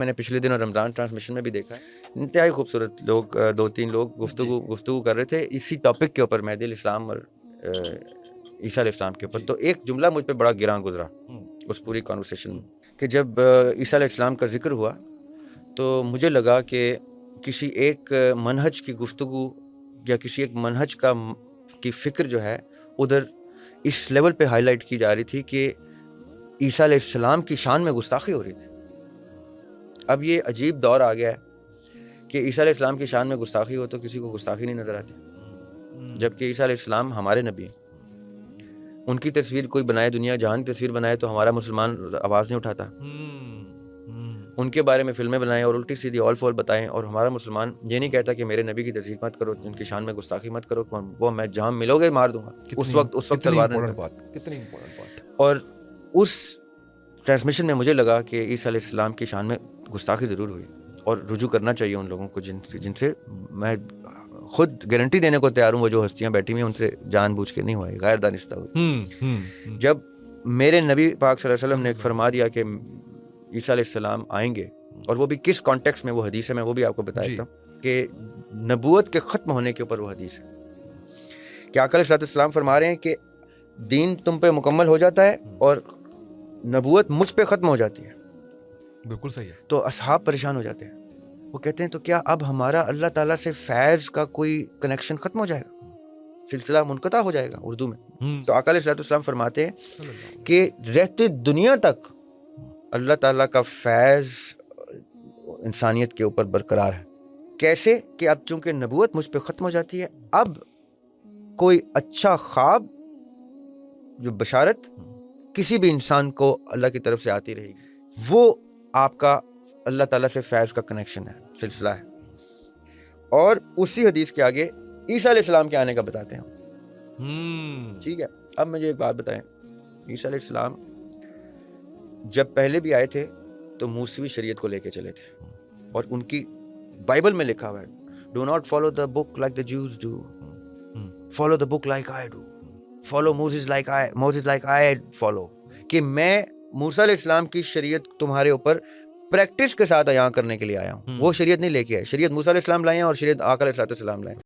میں نے پچھلے دنوں رمضان ٹرانسمیشن میں بھی دیکھا ہے, انتہائی خوبصورت لوگ, 2-3 لوگ گفتگو کر رہے تھے اسی ٹاپک کے اوپر, مہدی علیہ السلام اور عیسیٰ علیہ السلام کے اوپر. تو ایک جملہ مجھ پہ بڑا گراں گزرا اس پوری کانورسیشن میں, کہ جب عیسیٰ علیہ السلام کا ذکر ہوا تو مجھے لگا کہ کسی ایک منہج کی گفتگو یا کسی ایک منہج کی فکر جو ہے ادھر اس لیول پہ ہائی لائٹ کی جا رہی تھی کہ عیسیٰ علیہ السلام کی شان میں گستاخی ہو رہی تھی. اب یہ عجیب دور آ گیا ہے کہ عیسیٰ علیہ السلام کی شان میں گستاخی ہو تو کسی کو گستاخی نہیں نظر آتی, جبکہ عیسیٰ علیہ السلام ہمارے نبی ہیں. ان کی تصویر کوئی بنائے, دنیا جہان کی تصویر بنائے تو ہمارا مسلمان آواز نہیں اٹھاتا. ان کے بارے میں فلمیں بنائیں اور الٹی سیدھی آل فول بتائیں اور ہمارا مسلمان یہ نہیں کہتا کہ میرے نبی کی تصویر مت کرو, ان کی شان میں گستاخی مت کرو, وہ میں جہاں ملو گے مار دوں گا. اس وقت تلوار کتنی امپورٹنٹ بات. اور اس ٹرانسمیشن میں مجھے لگا کہ عیسیٰ علیہ السلام کی شان میں گستاخی ضرور ہوئی اور رجوع کرنا چاہیے ان لوگوں کو جن سے میں خود گارنٹی دینے کو تیار ہوں, وہ جو ہستیاں بیٹھی ہوئی ہیں ان سے جان بوجھ کے نہیں ہوا ہے, غیر دانستہ ہوئی. جب میرے نبی پاک صلی اللہ علیہ وسلم نے ایک فرما دیا کہ عیسیٰ علیہ السلام آئیں گے, اور وہ بھی کس کانٹیکس میں, وہ حدیث ہے, میں وہ بھی آپ کو بتا دیتا ہوں کہ نبوت کے ختم ہونے کے اوپر وہ حدیث ہے کہ آقا علیہ السلام فرما رہے ہیں کہ دین تم پہ مکمل ہو جاتا ہے اور نبوت مجھ پہ ختم ہو جاتی ہے. بالکل صحیح ہے. تو اصحاب پریشان ہو جاتے ہیں, وہ کہتے ہیں تو کیا اب ہمارا اللہ تعالیٰ سے فیض کا کوئی کنیکشن ختم ہو جائے گا, سلسلہ منقطع ہو جائے گا اردو میں. تو آقا علیہ السلام فرماتے ہیں کہ رہتے دنیا تک اللہ تعالیٰ کا فیض انسانیت کے اوپر برقرار ہے. کیسے کہ اب چونکہ نبوت مجھ پہ ختم ہو جاتی ہے, اب کوئی اچھا خواب جو بشارت کسی بھی انسان کو اللہ کی طرف سے آتی رہے گی, وہ آپ کا اللہ تعالیٰ سے فیض کا کنیکشن ہے, سلسلہ ہے. اور اسی حدیث کے آگے عیسیٰ علیہ السلام کے آنے کا بتاتے ہیں. ٹھیک ہے, اب مجھے ایک بات بتائیں, عیسیٰ علیہ السلام جب پہلے بھی آئے تھے تو موسوی شریعت کو لے کے چلے تھے, اور ان کی بائبل میں لکھا ہوا ہے do not follow the book like the Jews do, follow the book like I do, follow Moses like I follow. کہ میں موسیٰ علیہ السلام کی شریعت تمہارے اوپر پریکٹس کے ساتھ عیاں کرنے کے لیے آیا ہوں. وہ شریعت نہیں لے کے آئے, شریعت موسیٰ علیہ السلام لائے ہیں اور شریعت آقا علیہ السلام لائے.